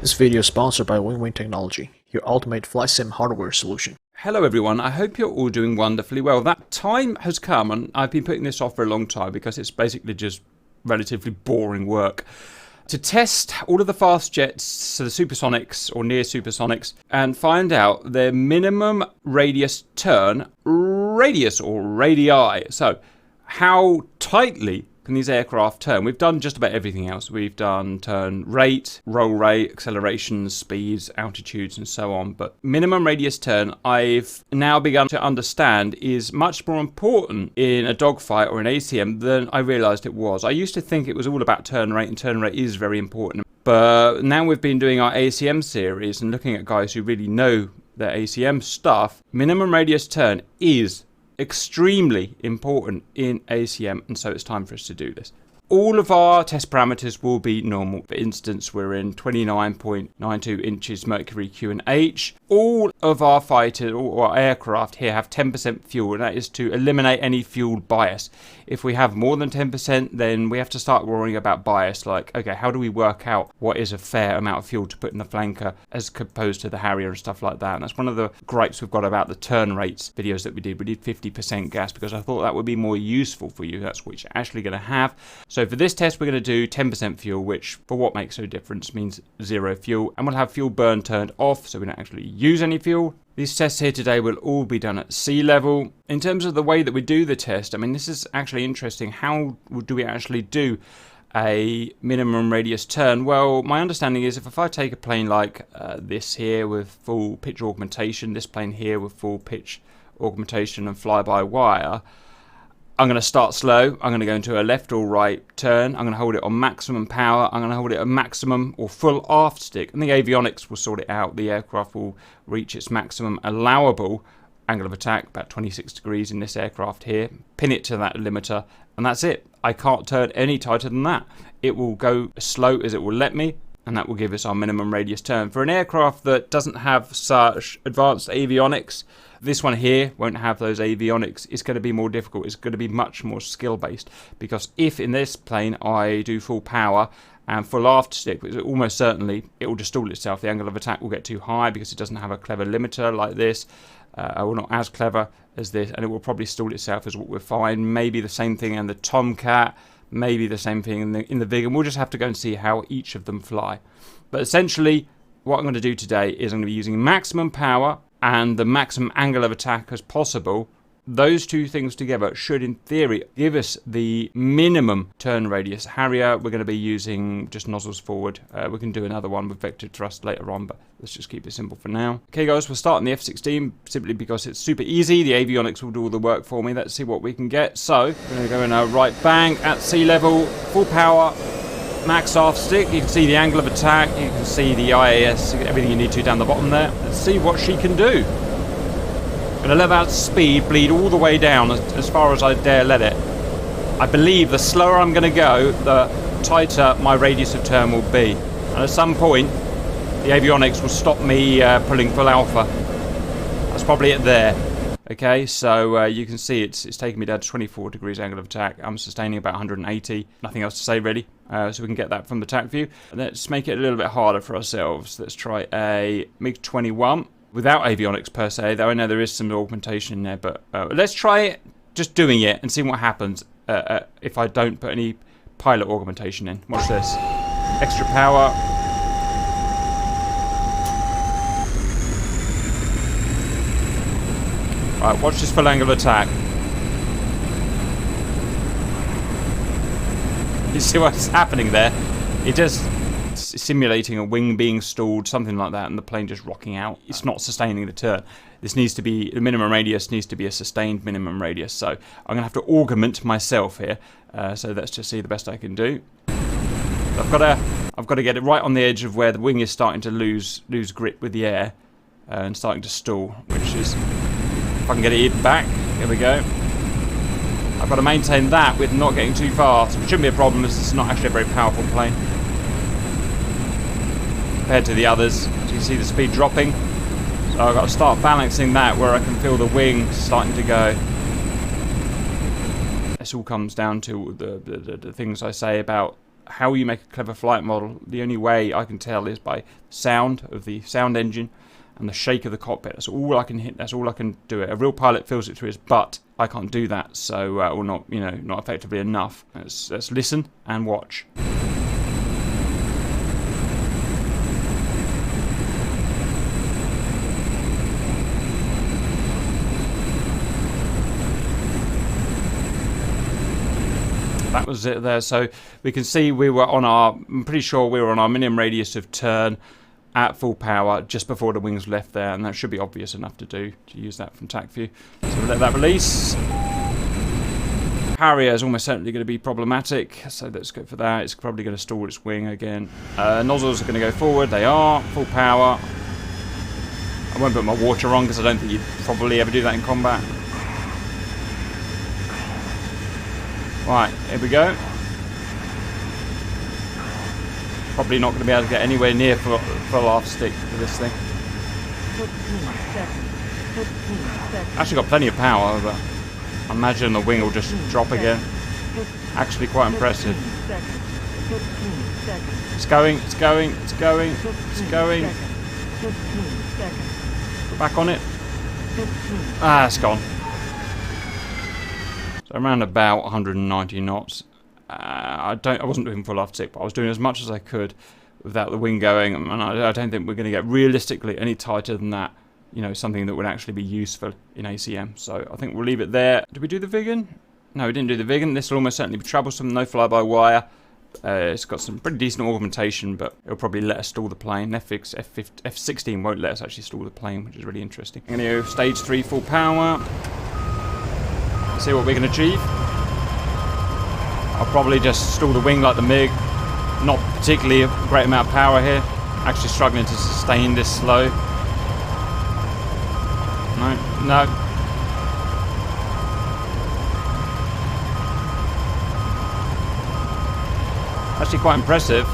This video is sponsored by Wing Technology, your ultimate flight sim hardware solution. Hello everyone, I hope you're all doing wonderfully well. That time has come, and I've been putting this off for a long time because it's basically just relatively boring work. To test all of the fast jets, so the supersonics or near supersonics, and find out their minimum radius turn radius or radii. So how tightly can these aircraft turn? We've done just about everything else. We've done turn rate, roll rate, accelerations, speeds, altitudes, and so on. But minimum radius turn, I've now begun to understand, is much more important in a dogfight or an ACM than I realised it was. I used to think it was all about turn rate, and turn rate is very important. But now we've been doing our ACM series and looking at guys who really know their ACM stuff. Minimum radius turn is extremely important in ACM, and so it's time for us to do this. All of our test parameters will be normal. For instance, we're in 29.92 inches Mercury Q and H. All of our fighters or our aircraft here have 10% fuel, and that is to eliminate any fuel bias. If we have more than 10%, then we have to start worrying about bias, like, okay, how do we work out what is a fair amount of fuel to put in the flanker as opposed to the Harrier and stuff like that. And that's one of the gripes we've got about the turn rates videos that we did. We did 50% gas because I thought that would be more useful for you. That's what you're actually going to have. So for this test, we're going to do 10% fuel, which for what makes no difference means zero fuel. And we'll have fuel burn turned off, so we don't actually use any fuel. These tests here today will all be done at sea level. In terms of the way that we do the test, I mean, this is actually interesting. How do we actually do a minimum radius turn? Well, my understanding is if I take a plane like this here with full pitch augmentation, this plane here with full pitch augmentation and fly-by-wire, I'm going to start slow. I'm going to go into a left or right turn. I'm going to hold it on maximum power. I'm going to hold it at maximum or full aft stick. And the avionics will sort it out. The aircraft will reach its maximum allowable angle of attack, about 26 degrees in this aircraft here. Pin it to that limiter, and that's it. I can't turn any tighter than that. It will go as slow as it will let me, and that will give us our minimum radius turn. For an aircraft that doesn't have such advanced avionics, this one here won't have those avionics. It's going to be more difficult. It's going to be much more skill based, because if in this plane I do full power and full aft stick, almost certainly it will just stall itself. The angle of attack will get too high because it doesn't have a clever limiter like this, or not as clever as this, and it will probably stall itself, as what we'll find. Maybe the same thing in the Tomcat, maybe the same thing in the Vig, and we'll just have to go and see how each of them fly. But essentially, what I'm going to do today is I'm going to be using maximum power and the maximum angle of attack as possible. Those two things together should, in theory, give us the minimum turn radius. Harrier, we're going to be using just nozzles forward. We can do another one with vector thrust later on, but let's just keep it simple for now. Okay, guys, we'll start in the F-16 simply because it's super easy. The avionics will do all the work for me. Let's see what we can get. So, we're going to go in a right bang at sea level, full power, max aft stick. You can see the angle of attack. You can see the IAS, everything you need to down the bottom there. Let's see what she can do. I'm going to let that speed bleed all the way down as far as I dare let it. I believe the slower I'm going to go, the tighter my radius of turn will be. And at some point, the avionics will stop me pulling full alpha. That's probably it there. Okay, so you can see it's taking me down to 24 degrees angle of attack. I'm sustaining about 180. Nothing else to say, really. So we can get that from the tac view. Let's make it a little bit harder for ourselves. Let's try a MiG-21. Without avionics per se, though I know there is some augmentation in there, but let's try it, just doing it, and see what happens if I don't put any pilot augmentation in. Watch this. Extra power. Right, watch this full angle of attack. You see what's happening there? It just simulating a wing being stalled, something like that, and the plane just rocking out. It's not sustaining the turn. This needs to be, the minimum radius needs to be a sustained minimum radius. So I'm going to have to augment myself here. So let's just see the best I can do. I've got to get it right on the edge of where the wing is starting to lose grip with the air and starting to stall, which is, if I can get it even back, here we go. I've got to maintain that with not getting too fast, which shouldn't be a problem as it's not actually a very powerful plane compared to the others. So you see the speed dropping. So I've got to start balancing that where I can feel the wing starting to go. This all comes down to the things I say about how you make a clever flight model, the only way I can tell is by sound of the sound engine and the shake of the cockpit. That's all I can hit. That's all I can do. It. A real pilot feels it through his butt. I can't do that. So, or not, you know, not effectively enough. Let's listen and watch. That was it there. So we can see we were on our, I'm pretty sure we were on our minimum radius of turn at full power just before the wings left there, and that should be obvious enough to use that from TAC view. So we'll let that release. Harrier is almost certainly going to be problematic, so let's go for that. It's probably going to stall its wing again. Nozzles are going to go forward. They are full power. I won't put my water on because I don't think you'd probably ever do that in combat. Right, here we go. Probably not going to be able to get anywhere near full half stick for this thing. Actually got plenty of power, but I imagine the wing will just drop again. Actually quite impressive. It's going, it's going, it's going, it's going. Go back on it. Ah, it's gone. So around about 190 knots. I wasn't doing full half stick, but I was doing as much as I could without the wing going, and I don't think we're going to get realistically any tighter than that. You know, something that would actually be useful in ACM. So I think we'll leave it there. Did we do the Vigan? No, we didn't do the Vigan. This will almost certainly be troublesome. No fly-by-wire. It's got some pretty decent augmentation, but it'll probably let us stall the plane. F16 won't let us actually stall the plane, which is really interesting. I'm going to go stage 3 full power. See what we can achieve. I'll probably just stall the wing like the MiG. Not particularly a great amount of power here. Actually struggling to sustain this slow. No. Actually quite impressive.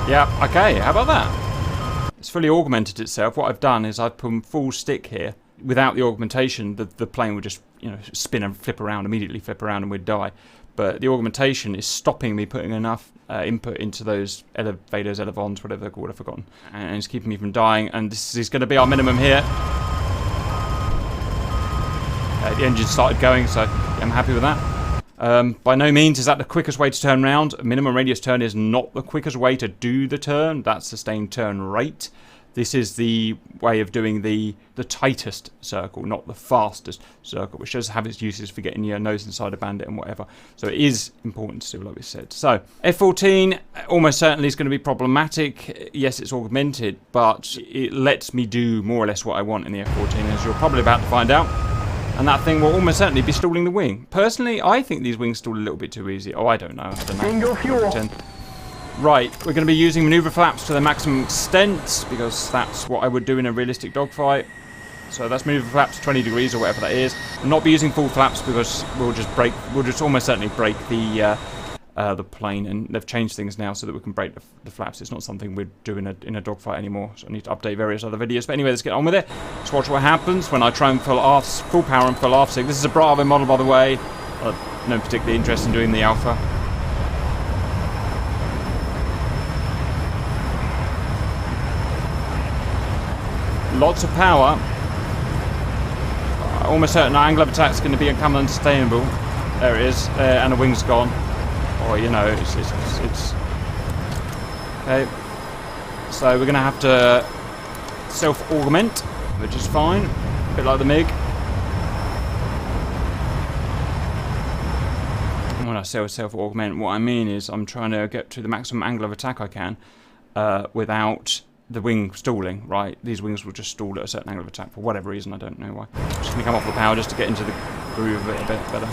Yeah, okay, how about that? It's fully augmented itself. What I've done is I've put full stick here. Without the augmentation, the plane would just, you know, spin and flip around, immediately flip around, and we'd die. But the augmentation is stopping me putting enough input into those elevators, elevons, whatever they're called, I've forgotten. And it's keeping me from dying, and this is going to be our minimum here. The engine started going, so I'm happy with that. By no means is that the quickest way to turn round. Minimum radius turn is not the quickest way to do the turn. That's sustained turn rate. This is the way of doing the tightest circle, not the fastest circle, which does have its uses for getting your nose inside a bandit and whatever. So it is important to do, like we said. So F14 almost certainly is going to be problematic. Yes, it's augmented, but it lets me do more or less what I want in the F14, as you're probably about to find out. And that thing will almost certainly be stalling the wing. Personally, I think these wings stall a little bit too easy. Oh, I don't know. Bingo fuel. Right, we're going to be using manoeuvre flaps to their maximum extent, because that's what I would do in a realistic dogfight. So that's manoeuvre flaps 20 degrees or whatever that is. We'll not be using full flaps because we'll just almost certainly break the plane, and they've changed things now so that we can break the flaps. It's not something we'd do in a dogfight anymore, so I need to update various other videos. But anyway, let's get on with it. Let's watch what happens when I try and full power and full aft sig. This is a Bravo model, by the way. No particular interest in doing the Alpha. Lots of power. Almost certain our angle of attack is going to become unsustainable. There it is, and the wing's gone. Or, you know, it's okay. So we're going to have to self-augment, which is fine. A bit like the MiG. And when I say self-augment, what I mean is I'm trying to get to the maximum angle of attack I can without the wing stalling, right? These wings will just stall at a certain angle of attack for whatever reason, I don't know why. I'm just going to come off the power just to get into the groove of it a bit better.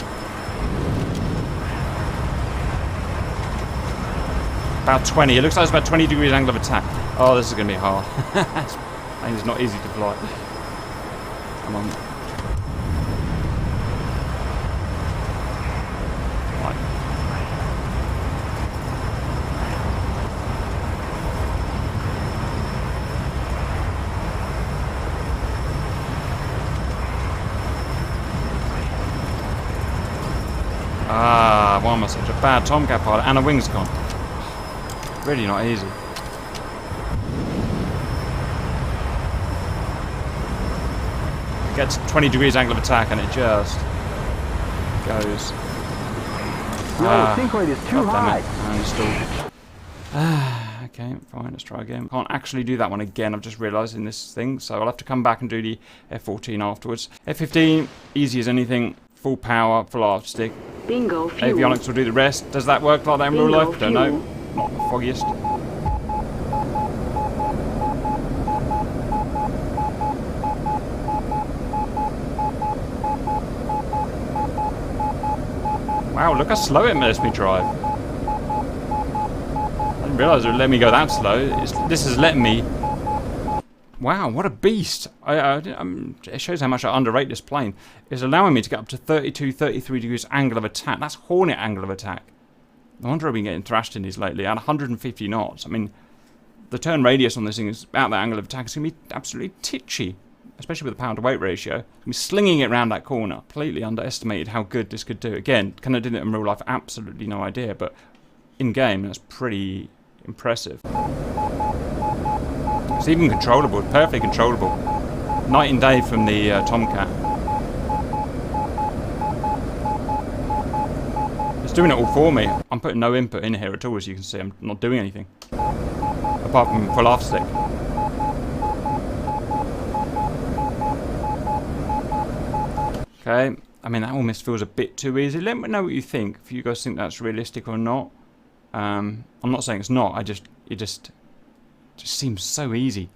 About 20. It looks like it's about 20 degrees angle of attack. Oh, this is going to be hard. This plane is not easy to fly. Come on. Right. Ah, why am I such a bad Tomcat pilot? And a wing's gone. Really not easy. It gets 20 degrees angle of attack and it just goes. No, sink rate is too high. Okay, fine, let's try again. Can't actually do that one again, I've just realised in this thing, so I'll have to come back and do the F14 afterwards. F15, easy as anything, full power, full aft stick. Bingo, fuel. Avionics will do the rest. Does that work like that in real Bingo, life? Don't know. fuel. Not the foggiest. Wow, look how slow it lets me drive. I didn't realise it would let me go that slow. This has let me... Wow, what a beast. It shows how much I underrate this plane. It's allowing me to get up to 32, 33 degrees angle of attack. That's Hornet angle of attack. No wonder I've been getting thrashed in these lately at 150 knots. I mean, the turn radius on this thing is out that angle of attack. It's going to be absolutely titchy, especially with the power to weight ratio. It's going to be slinging it around that corner. Completely underestimated how good this could do. Again, can I do that in real life? Absolutely no idea, but in game, that's pretty impressive. It's even controllable, perfectly controllable. Night and day from the Tomcat. It's doing it all for me. I'm putting no input in here at all, as you can see. I'm not doing anything. Apart from full aft stick. Okay, I mean that almost feels a bit too easy. Let me know what you think, if you guys think that's realistic or not. I'm not saying it's not, it just seems so easy.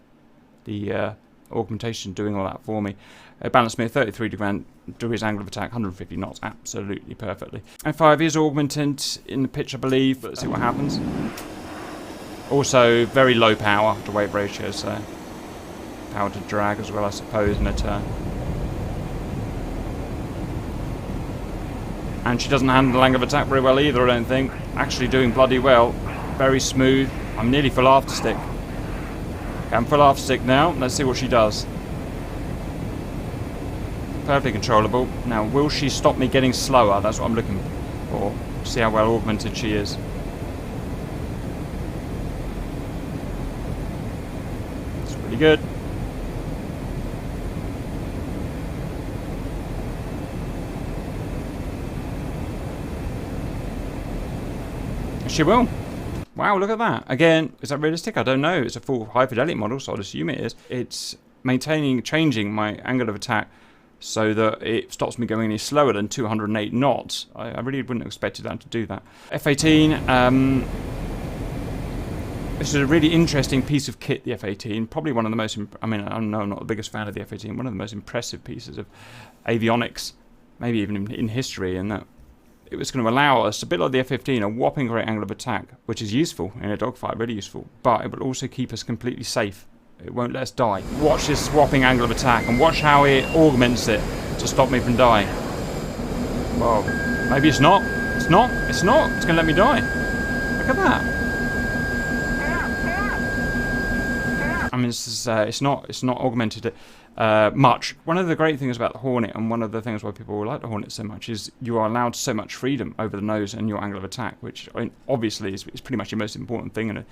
The augmentation doing all that for me. It balanced me at 33 degrees angle of attack, 150 knots, absolutely perfectly. F5 is augmented in the pitch, I believe, but let's see what happens. Also, very low power to weight ratio, so power to drag as well, I suppose, in a turn. And she doesn't handle the angle of attack very well either, I don't think. Actually doing bloody well. Very smooth. I'm nearly full after stick. Okay, I'm full after stick now. Let's see what she does. Perfectly controllable. Now, will she stop me getting slower? That's what I'm looking for. See how well augmented she is. It's pretty good. She will. Wow, look at that. Again, is that realistic? I don't know. It's a full high fidelity model, so I'd assume it is. It's changing my angle of attack so that it stops me going any slower than 208 knots. I really wouldn't have expected that to do that. F-18, this is a really interesting piece of kit, the F-18. Probably one of the most, I mean, I'm not the biggest fan of the F-18, one of the most impressive pieces of avionics, maybe even in history, and that it was going to allow us, a bit like the F-15, a whopping great angle of attack, which is useful in a dogfight, really useful, but it will also keep us completely safe. It won't let us die. Watch this whopping angle of attack, and watch how it augments it to stop me from dying. Well, maybe it's not. It's not. It's not. It's going to let me die. Look at that. I mean, it's not augmented much. One of the great things about the Hornet, and one of the things why people like the Hornet so much, is you are allowed so much freedom over the nose and your angle of attack, which obviously is pretty much your most important thing in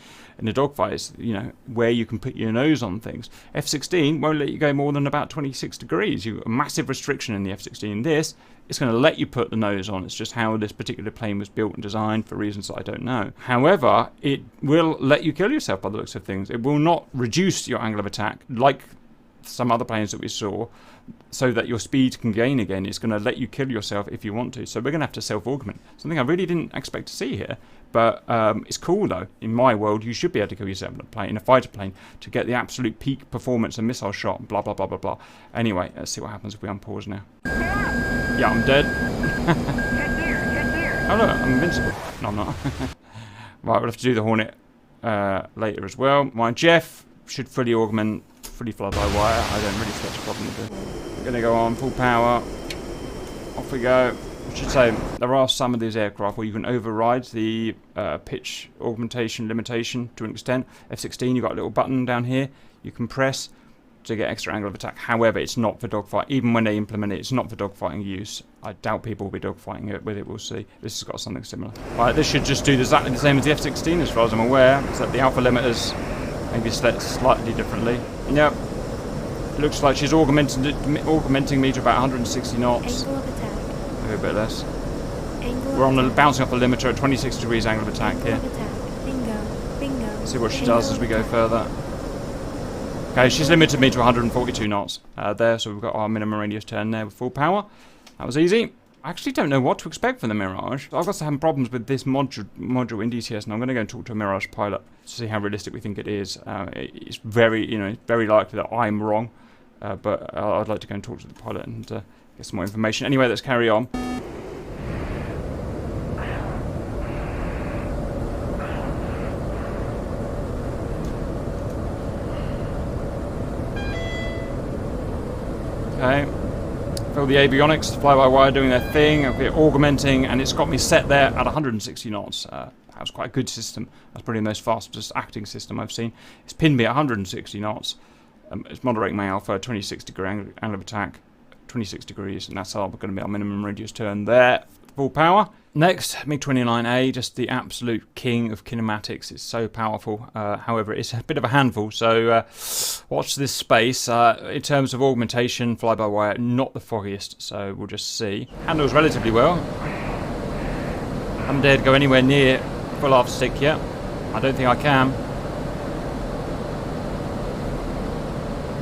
a dogfight. Is, you know, where you can put your nose on things. F-16 won't let you go more than about 26 degrees. You a massive restriction in the F-16. This, it's going to let you put the nose on. It's just how this particular plane was built and designed for reasons that I don't know. However, it will let you kill yourself by the looks of things. It will not reduce your angle of attack like some other planes that we saw, so that your speed can gain again. It's going to let you kill yourself if you want to. So we're going to have to self-augment. Something I really didn't expect to see here. But it's cool though. In my world, you should be able to kill yourself in a fighter plane to get the absolute peak performance and missile shot. Blah blah blah blah blah. Anyway, let's see what happens if we unpause now. Yeah, I'm dead. Oh look, I'm invincible. No, I'm not. Right, we'll have to do the Hornet later as well. My Jeff should fully augment, fully fly by wire. I don't really see much problem with it. We're going to go on full power. Off we go. I should say, there are some of these aircraft where you can override the pitch augmentation limitation to an extent. F-16, you've got a little button down here you can press to get extra angle of attack. However, it's not for dogfight. Even when they implement it, it's not for dogfighting use. I doubt people will be dogfighting it with it, we'll see. This has got something similar. Right, this should just do exactly the same as the F-16 as far as I'm aware, except the alpha limiters maybe set slightly differently. Yep. Looks like she's augmenting me to about 160 knots. Angle of attack. Maybe a bit less. Angle We're on the of attack. bouncing off the limiter at 26 degrees angle of attack Angle here. of attack. Bingo. Bingo. See what she Angle does as of we go attack. further. Okay, she's limited me to 142 knots there, so we've got our minimum radius turn there with full power. That was easy. I actually don't know what to expect from the Mirage. I've got some problems with this module in DCS, and I'm going to go and talk to a Mirage pilot to see how realistic we think it is. It's very, very likely that I'm wrong, but I'd like to go and talk to the pilot and get some more information. Anyway, let's carry on. Okay. Feel the avionics, fly-by-wire doing their thing, a bit augmenting, and it's got me set there at 160 knots. That was quite a good system. That's probably the most fastest acting system I've seen. It's pinned me at 160 knots. It's moderating my alpha, 26 degree angle of attack, 26 degrees, and that's going to be our minimum radius turn there. Full power. Next, MiG-29A, just the absolute king of kinematics. It's so powerful. However, it's a bit of a handful, so watch this space. In terms of augmentation, fly-by-wire, not the foggiest, so we'll just see. Handles relatively well. Haven't dared to go anywhere near full half stick yet. I don't think I can.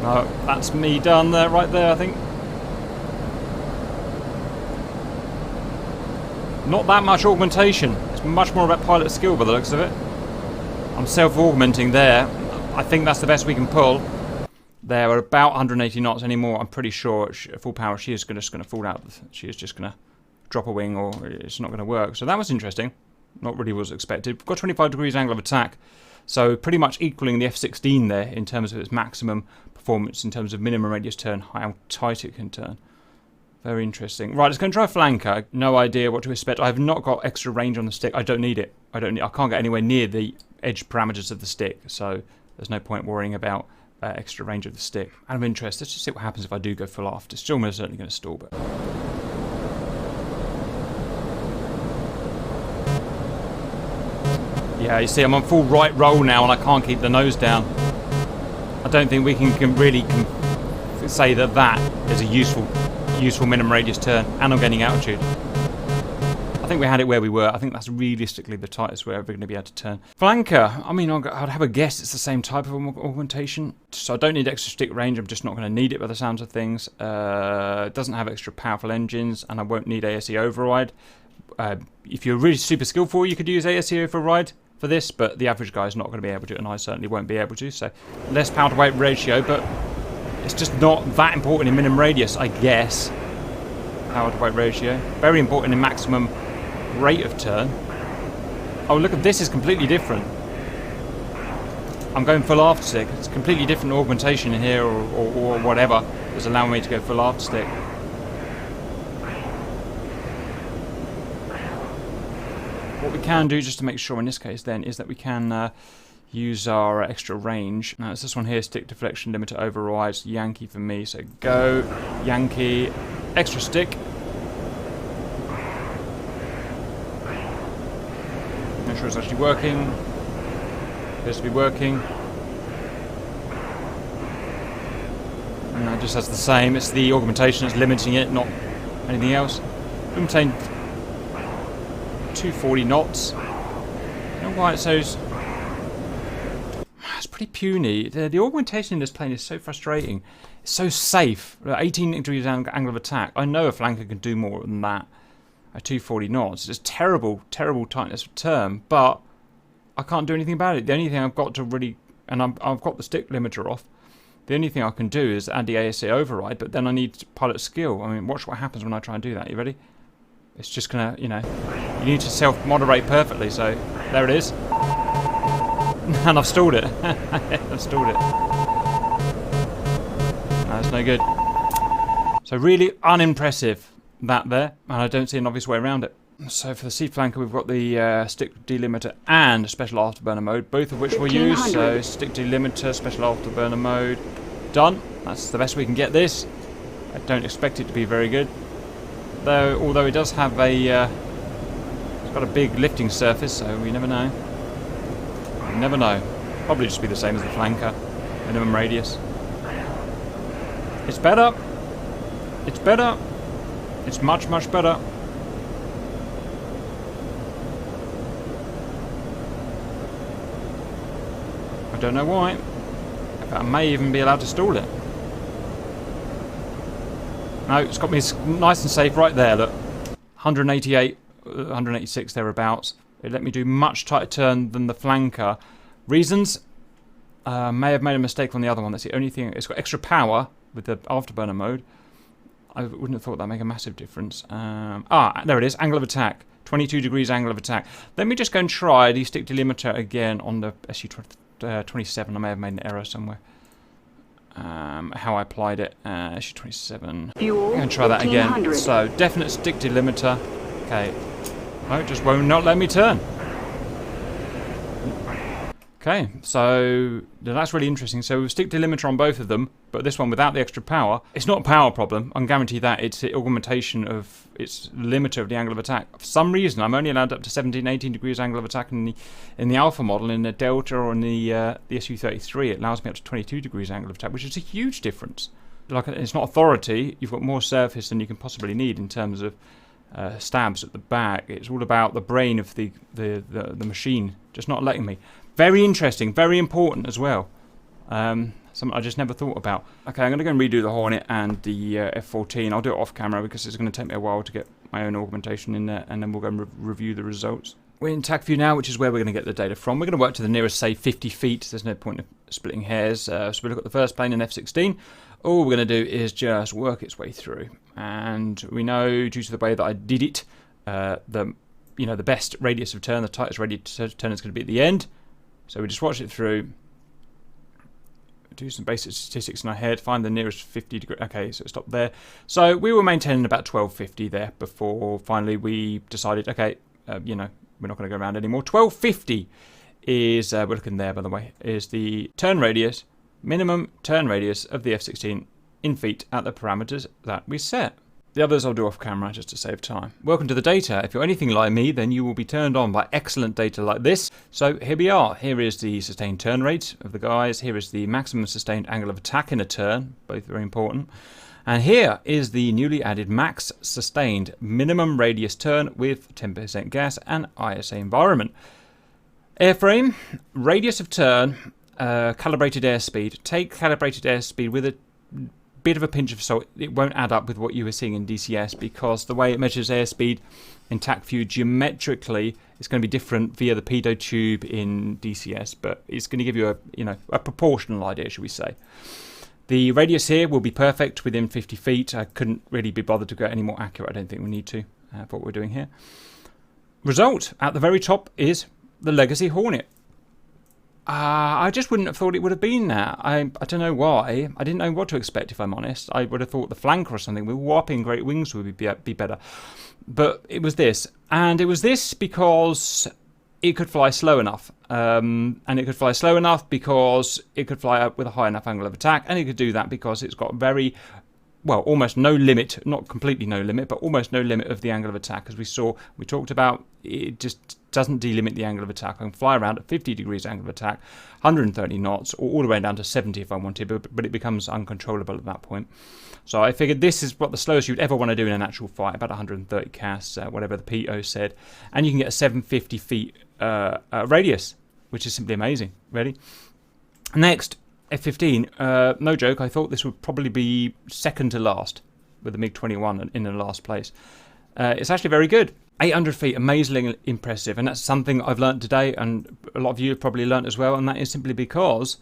No, that's me done there, right there, I think. Not that much augmentation. It's much more about pilot skill by the looks of it. I'm self-augmenting there. I think that's the best we can pull. There, we're about 180 knots anymore. I'm pretty sure at full power she is just going to fall out. She is just going to drop a wing, or it's not going to work. So that was interesting. Not really was expected. We've got 25 degrees angle of attack. So pretty much equaling the F-16 there in terms of its maximum performance, in terms of minimum radius turn, how tight it can turn. Very interesting. Right, let's go and try a flanker. No idea what to expect. I have not got extra range on the stick. I don't need it. I can't get anywhere near the edge parameters of the stick, so there's no point worrying about extra range of the stick. Out of interest, let's just see what happens if I do go full aft. It's still most certainly going to stall, but... Yeah, you see, I'm on full right roll now, and I can't keep the nose down. I don't think we can really say that that is a useful minimum radius turn, and I'm gaining altitude. I think we had it where we were. I think that's realistically the tightest we're ever going to be able to turn. Flanker, I mean, I'd have a guess it's the same type of augmentation, so I don't need extra stick range. I'm just not going to need it by the sounds of things. It doesn't have extra powerful engines, and I won't need ASE override. If you're really super skillful, you could use ASE override for this, but the average guy is not going to be able to, and I certainly won't be able to, so less power to weight ratio, but it's just not that important in minimum radius, I guess. Power to weight ratio. Very important in maximum rate of turn. Oh, look at this, is completely different. I'm going full aft stick. It's completely different augmentation in here, or whatever is allowing me to go full aft stick. What we can do, just to make sure in this case then, is that we can use our extra range. Now it's this one here, stick deflection limiter overrides, Yankee for me, so go, Yankee, extra stick. Make sure it's actually working. Appears to be working. And that just has the same, it's the augmentation that's limiting it, not anything else. Maintain 240 knots. I don't know why it says... It's pretty puny. The augmentation in this plane is so frustrating. It's so safe. 18 degrees angle of attack. I know a flanker can do more than that at 240 knots. It's terrible, terrible tightness of turn, but I can't do anything about it. The only thing I've got to really... And I've got the stick limiter off. The only thing I can do is add the ASA override, but then I need pilot skill. I mean, watch what happens when I try and do that. You ready? It's just gonna, you need to self-moderate perfectly, so there it is. And I've stalled it. I've stalled it. That's no good. So really unimpressive, that there, and I don't see an obvious way around it. So for the sea flanker, we've got the stick delimiter and special afterburner mode, both of which we'll use. So stick delimiter, special afterburner mode, done. That's the best we can get this. I don't expect it to be very good. Though, although it does have a, it's got a big lifting surface, so we never know. You never know. Probably just be the same as the flanker. Minimum radius. It's better. It's better. It's much, much better. I don't know why. I may even be allowed to stall it. No, it's got me nice and safe right there, look. 188, 186 thereabouts. It let me do much tighter turn than the flanker. Reasons? May have made a mistake on the other one. That's the only thing. It's got extra power with the afterburner mode. I wouldn't have thought that'd make a massive difference. There it is. Angle of attack. 22 degrees angle of attack. Let me just go and try the stick delimiter again on the SU-27. I may have made an error somewhere. How I applied it. SU-27. Fuel, I'm going to try that again. 1800. So, definite stick delimiter. Okay. No, it just won't not let me turn. Okay, so that's really interesting. So we've stick delimiter on both of them, but this one without the extra power. It's not a power problem. I can guarantee that. It's the augmentation of its limiter of the angle of attack. For some reason, I'm only allowed up to 17, 18 degrees angle of attack in the Alpha model. In the Delta or in the SU-33, it allows me up to 22 degrees angle of attack, which is a huge difference. Like, it's not authority. You've got more surface than you can possibly need in terms of stabs at the back. It's all about the brain of the machine just not letting me. Very interesting, very important as well. Something I just never thought about. Okay, I'm going to go and redo the Hornet and the F-14. I'll do it off camera because it's going to take me a while to get my own augmentation in there, and then we'll go and review the results. We're in TAC view now, which is where we're going to get the data from. We're going to work to the nearest, say, 50 feet. There's no point of splitting hairs. So we look at the first plane in F-16. All we're going to do is just work its way through. And we know, due to the way that I did it, the best radius of turn, the tightest radius of turn is going to be at the end. So we just watch it through, do some basic statistics in our head, find the nearest 50 degree. Okay, so it stopped there. So we were maintaining about 1250 there before finally we decided, okay, we're not going to go around anymore. 1250 is, we're looking there by the way, is the turn radius, minimum turn radius of the F-16 in feet at the parameters that we set. The others I'll do off camera just to save time. Welcome to the data. If you're anything like me, then you will be turned on by excellent data like this. So here we are. Here is the sustained turn rate of the guys. Here is the maximum sustained angle of attack in a turn, both very important. And here is the newly added max sustained minimum radius turn with 10% gas and ISA environment. Airframe, radius of turn, calibrated airspeed. Take calibrated airspeed with a bit of a pinch of salt. It won't add up with what you were seeing in DCS because the way it measures airspeed in TAC view geometrically is going to be different via the pitot tube in DCS, but it's going to give you a proportional idea, should we say. The radius here will be perfect within 50 feet. I couldn't really be bothered to go any more accurate. I don't think we need to for what we're doing here. Result at the very top is the Legacy Hornet. I just wouldn't have thought it would have been that. I don't know why. I didn't know what to expect, if I'm honest. I would have thought the flanker or something with whopping great wings would be better. But it was this. And it was this because it could fly slow enough. And it could fly slow enough because it could fly up with a high enough angle of attack. And it could do that because it's got almost no limit, not completely no limit, but almost no limit of the angle of attack. As we talked about, it just doesn't delimit the angle of attack. I can fly around at 50 degrees angle of attack, 130 knots, or all the way down to 70 if I wanted, but it becomes uncontrollable at that point. So I figured this is what the slowest you'd ever want to do in an actual fight, about 130 casts, whatever the PO said. And you can get a 750 feet radius, which is simply amazing. Ready? Next, F-15. No joke, I thought this would probably be second to last with the MiG-21 in the last place. It's actually very good. 800 feet, amazingly impressive, and that's something I've learned today, and a lot of you have probably learned as well, and that is simply because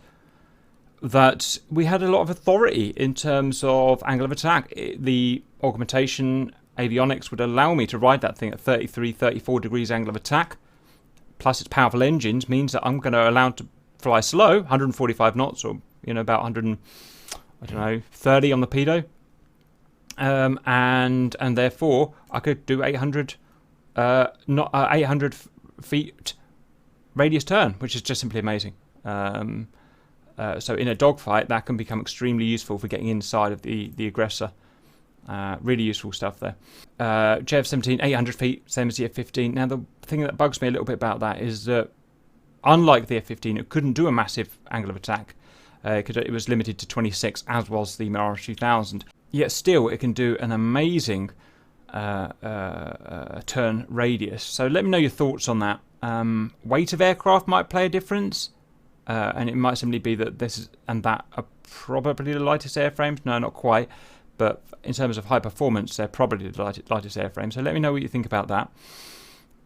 that we had a lot of authority in terms of angle of attack. The augmentation avionics would allow me to ride that thing at 33, 34 degrees angle of attack, plus its powerful engines means that I'm going to allow it to fly slow, 145 knots, or about 30 on the pitot, and therefore I could do 800 feet radius turn, which is just simply amazing. So in a dogfight, that can become extremely useful for getting inside of the aggressor. Really useful stuff there. JF-17, 800 feet, same as the F-15. Now, the thing that bugs me a little bit about that is that, unlike the F-15, it couldn't do a massive angle of attack. It was limited to 26, as was the Mirage 2000. Yet still, it can do an amazing turn radius. So let me know your thoughts on that. Weight of aircraft might play a difference. And it might simply be that this is, and that are probably the lightest airframes. No, not quite. But in terms of high performance, they're probably the lightest airframe. So let me know what you think about that.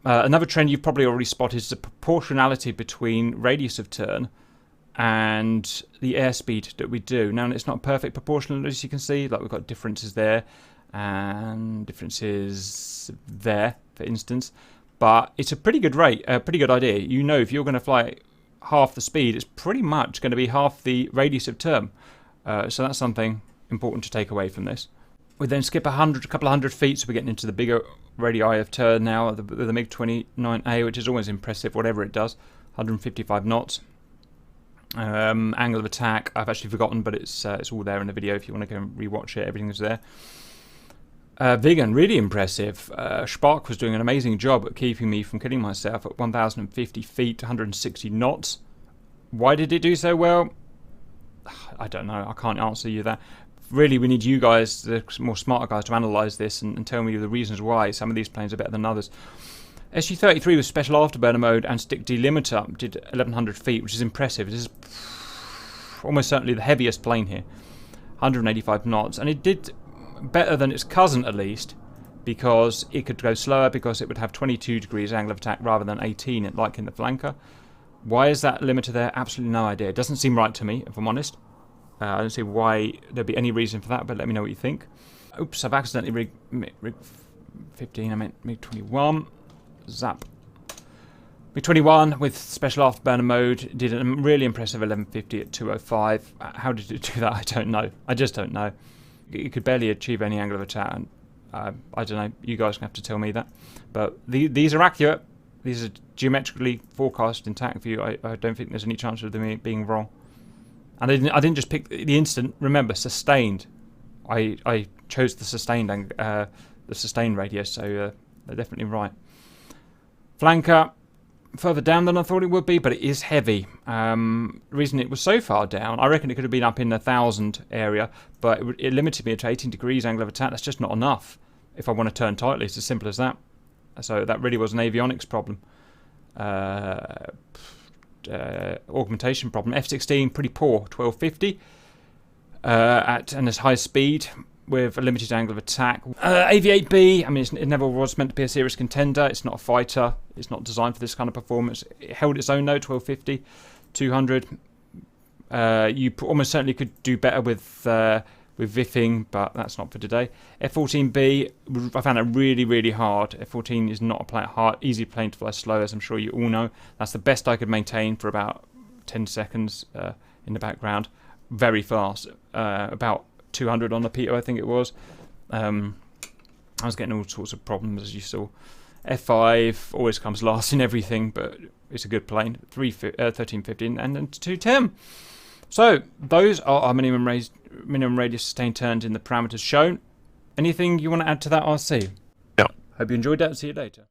Another trend you've probably already spotted is the proportionality between radius of turn and the airspeed that we do. Now, it's not perfect proportional, as you can see. Like, we've got differences there and differences there, for instance. But it's a pretty good rate, a pretty good idea. You know, if you're going to fly half the speed, it's pretty much going to be half the radius of turn. So that's something important to take away from this. We then skip a couple of hundred feet, so we're getting into the bigger radii of turn now, the MiG-29A, which is always impressive, whatever it does. 155 knots. Angle of attack, I've actually forgotten, but it's all there in the video if you want to go and rewatch it. Everything is there. Vegan, really impressive. Spark was doing an amazing job at keeping me from killing myself at 1,050 feet, 160 knots. Why did it do so well? I don't know. I can't answer you that. Really, we need you guys, the more smarter guys, to analyse this and tell me the reasons why some of these planes are better than others. SU-33 with special afterburner mode and stick delimiter did 1,100 feet, which is impressive. This is almost certainly the heaviest plane here. 185 knots. And it did better than its cousin, at least, because it could go slower, because it would have 22 degrees angle of attack rather than 18, like in the flanker. Why is that limiter there? Absolutely no idea. It doesn't seem right to me, if I'm honest. I don't see why there'd be any reason for that, but let me know what you think. Oops, I've accidentally rig 15, I meant MiG-21. Zap. MiG-21 with special afterburner mode did a really impressive 1150 at 205. How did it do that? I don't know. I just don't know. It could barely achieve any angle of attack, and I don't know. You guys can have to tell me that. But these are accurate. These are geometrically forecast in TAC view. I don't think there's any chance of them being wrong. And I didn't just pick the instant. Remember, sustained. I chose the sustained radius, so they're definitely right. Flanker, further down than I thought it would be, but it is heavy. The reason it was so far down, I reckon it could have been up in the 1,000 area, but it limited me to 18 degrees angle of attack. That's just not enough if I want to turn tightly. It's as simple as that. So that really was an avionics problem. Augmentation problem. F-16 pretty poor, 1250 at as high speed with a limited angle of attack. AV-8B, I mean, it never was meant to be a serious contender. It's not a fighter. It's not designed for this kind of performance. It held its own though, 1250, 200. You almost certainly could do better with Viffing, but that's not for today. F-14B, I found it really, really hard. F-14 is not a easy plane to fly slow, as I'm sure you all know. That's the best I could maintain for about 10 seconds in the background. Very fast, about 200 on the PO, I think it was. I was getting all sorts of problems, as you saw. F5 always comes last in everything, but it's a good plane. 1350 and then 210. So those are our minimum radius sustained turns in the parameters shown. Anything you want to add to that, RC? No. Hope you enjoyed that. See you later.